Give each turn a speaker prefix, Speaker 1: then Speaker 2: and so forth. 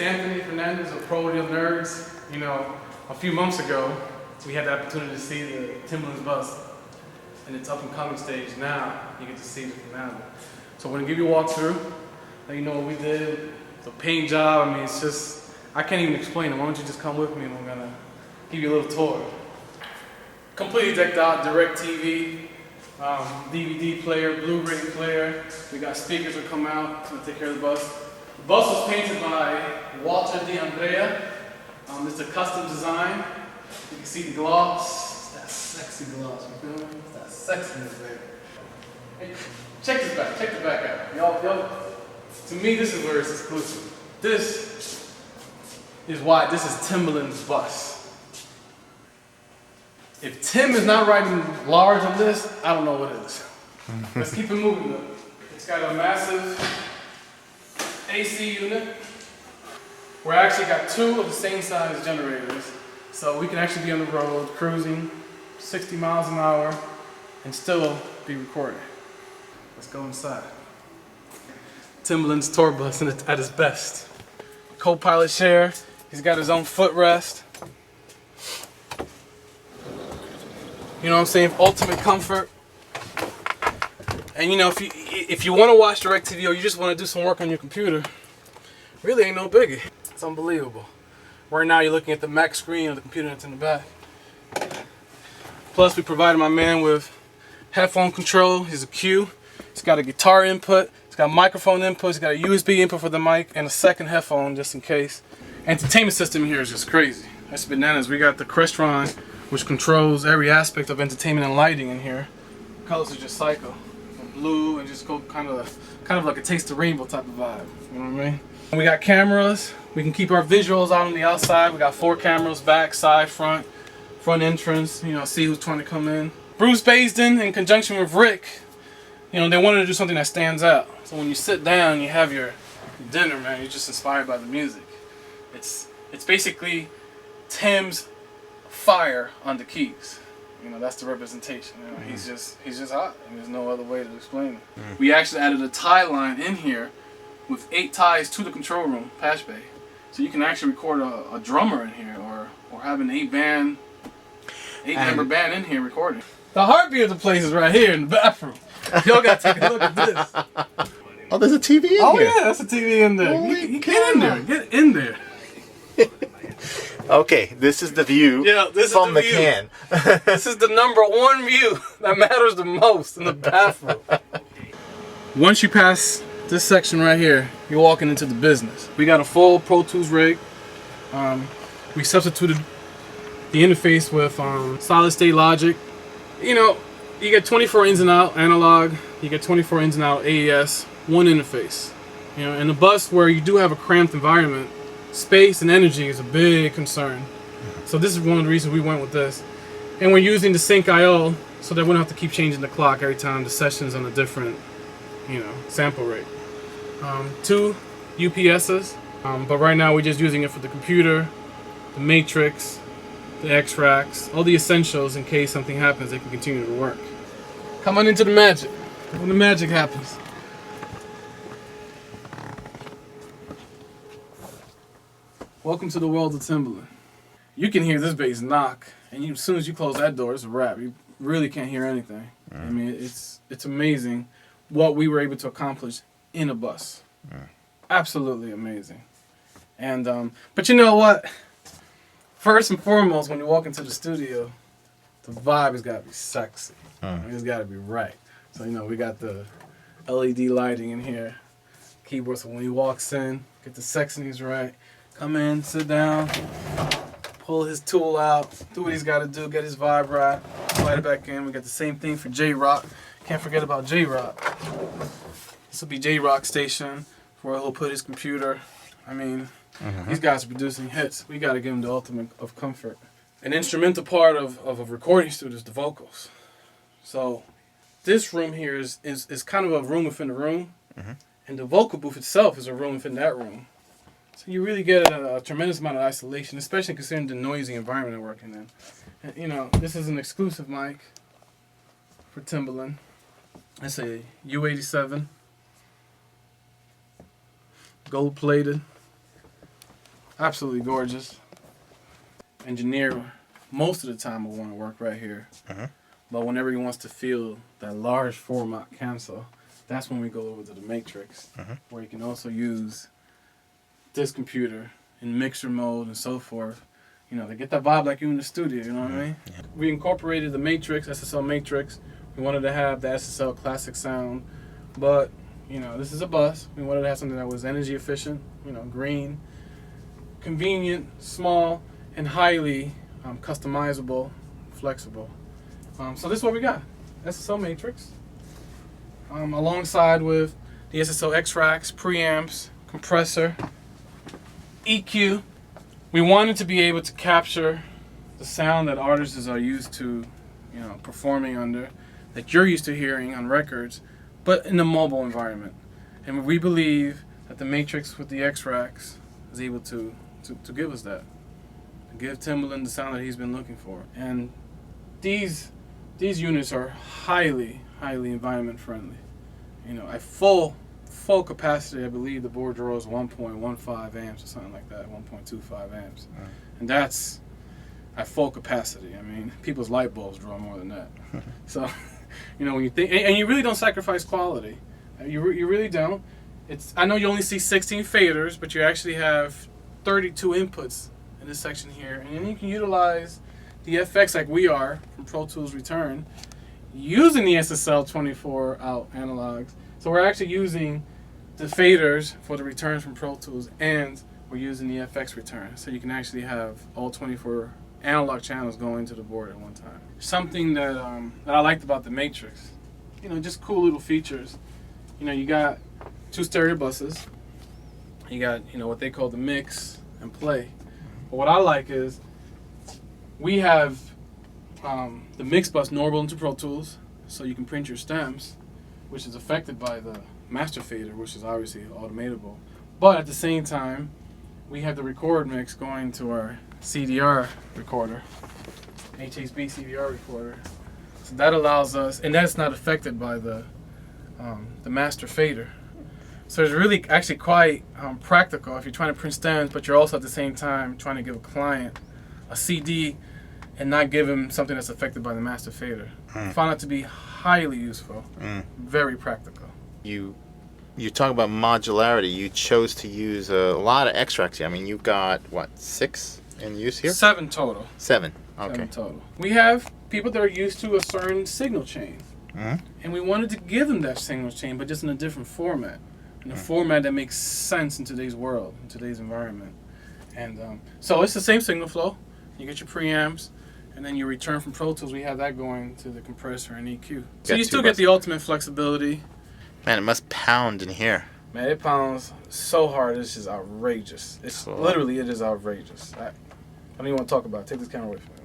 Speaker 1: Anthony Fernandez of Pro Deal Nerds. You know, a few months ago, we had the opportunity to see the Timbaland Bus in its up and coming stage. Now, you get to see it from now. So we're gonna give you a walkthrough, let you know what we did, the paint job. I mean, it's just, I can't even explain it. Why don't you just come with me and we're gonna give you a little tour. Completely decked out, direct TV, DVD player, Blu-ray player. We got speakers that come out to take care of the bus. The bus was painted by Walter DeAndrea. It's a custom design. You can see the gloss. That sexy gloss, you feel me? That sexiness there. Hey, check this back. Check the back out. Y'all. To me, this is where it's exclusive. This is why this is Timbaland's bus. If Tim is not writing large on this, I don't know what is. Let's keep it moving though. It's got a massive AC unit. We actually got two of the same size generators. So we can actually be on the road cruising 60 miles an hour and still be recording. Let's go inside. Timbaland's tour bus at its best. Co-pilot share. He's got his own footrest. You know what I'm saying? Ultimate comfort. And you know, if you want to watch DirecTV or you just want to do some work on your computer, really ain't no biggie. It's unbelievable. Right now you're looking at the Mac screen of the computer that's in the back. Plus we provided my man with headphone control. He's a Q. He's got a guitar input. He's got a microphone input. He's got a USB input for the mic and a second headphone just in case. Entertainment system here is just crazy. That's bananas. We got the Crestron, which controls every aspect of entertainment and lighting in here. Colors are just psycho. Blue and just go kind of like a taste of rainbow type of vibe. You know what I mean? And we got cameras. We can keep our visuals out on the outside. We got 4 cameras, back, side, front entrance. You know, see who's trying to come in. Bruce Baisden in conjunction with Rick, you know, they wanted to do something that stands out. So when you sit down, you have your dinner, man. You're just inspired by the music. It's basically Tim's fire on the keys. You know, that's the representation. You know, he's just hot, and there's no other way to explain it. We actually added a tie line in here with 8 ties to the control room, patch bay. So you can actually record a drummer in here or have an 8-member band in here recording. The heartbeat of the place is right here in the bathroom. Y'all gotta take a look at this.
Speaker 2: Oh, there's a TV in here.
Speaker 1: Oh yeah, that's a TV in there. Get in there. Get in there.
Speaker 2: Okay, this is the view from the can.
Speaker 1: This is the #1 view that matters the most in the bathroom. Once you pass this section right here, you're walking into the business. We got a full Pro Tools rig. We substituted the interface with solid state logic. You know, you get 24 ins and out analog, you get 24 ins and out AES, one interface. You know, in a bus where you do have a cramped environment, space and energy is a big concern. So this is one of the reasons we went with this. And we're using the sync IO so that we don't have to keep changing the clock every time the session's on a different, you know, sample rate. 2 UPSs, but right now we're just using it for the computer, the matrix, the X-racks, all the essentials in case something happens, they can continue to work. Come on into the magic, when the magic happens. Welcome to the world of Timbaland. You can hear this bass knock, and as soon as you close that door, it's a wrap. You really can't hear anything. I mean, it's amazing what we were able to accomplish in a bus. Absolutely amazing. And but you know what? First and foremost, when you walk into the studio, the vibe has got to be sexy. It's got to be right. So you know, we got the LED lighting in here, keyboard. So when he walks in, get the sexiness right. Come in, sit down, pull his tool out, do what he's got to do, get his vibe right, slide it back in. We got the same thing for J-Rock. Can't forget about J-Rock. This will be J-Rock station where he'll put his computer. I mean, these guys are producing hits. We got to give them the ultimate of comfort. An instrumental part of a recording studio is the vocals. So this room here is kind of a room within a room, and the vocal booth itself is a room within that room. So you really get a tremendous amount of isolation, especially considering the noisy environment they're working in. And, you know, this is an exclusive mic for Timbaland. It's a U87, gold plated. Absolutely gorgeous. Engineer most of the time will want to work right here. But whenever he wants to feel that large format cancel, that's when we go over to the Matrix, where you can also use this computer in mixer mode and so forth, you know, to get that vibe like you in the studio, you know what I mean? Yeah. We incorporated the Matrix, SSL Matrix. We wanted to have the SSL classic sound, but, you know, this is a bus. We wanted to have something that was energy efficient, you know, green, convenient, small, and highly customizable, flexible. So this is what we got, SSL Matrix, alongside with the SSL X-Racks, preamps, compressor, EQ. We wanted to be able to capture the sound that artists are used to, you know, performing under, that you're used to hearing on records, but in a mobile environment. And we believe that the Matrix with the X-Racks is able to give us that, to give Timbaland the sound that he's been looking for. And these units are highly environment friendly. You know, at full capacity, I believe the board draws 1.15 amps or something like that, 1.25 amps. And that's at full capacity. I mean, people's light bulbs draw more than that. So, you know, when you think, and you really don't sacrifice quality. You really don't. I know you only see 16 faders, but you actually have 32 inputs in this section here. And then you can utilize the FX like we are from Pro Tools Return, using the SSL 24 out analogs. So we're actually using the faders for the returns from Pro Tools, and we're using the FX return. So you can actually have all 24 analog channels going to the board at one time. Something that I liked about the Matrix, you know, just cool little features. You know, you got 2 stereo buses. You got, you know, what they call the mix and play. But what I like is we have the mix bus normal into Pro Tools, so you can print your stems, which is affected by the master fader, which is obviously automatable. But at the same time, we have the record mix going to our CDR recorder, HHB CDR recorder. So that allows us, and that's not affected by the master fader. So it's really actually quite practical if you're trying to print stems, but you're also at the same time trying to give a client a CD and not give him something that's affected by the master fader. I found it to be highly useful, very practical.
Speaker 2: You talk about modularity. You chose to use a lot of X-Racks here. I mean, you've got, what, 6 in use here?
Speaker 1: 7 total.
Speaker 2: 7, okay.
Speaker 1: 7 total. We have people that are used to a certain signal chain, and we wanted to give them that signal chain, but just in a different format. In a format that makes sense in today's world, in today's environment. And so it's the same signal flow. You get your preamps, and then you return from Pro Tools. We have that going to the compressor and EQ. So you still get the ultimate flexibility.
Speaker 2: Man, it must pound in here.
Speaker 1: Man, it pounds so hard. It's just outrageous. It's literally, it is outrageous. I don't even want to talk about it. Take this camera away from me.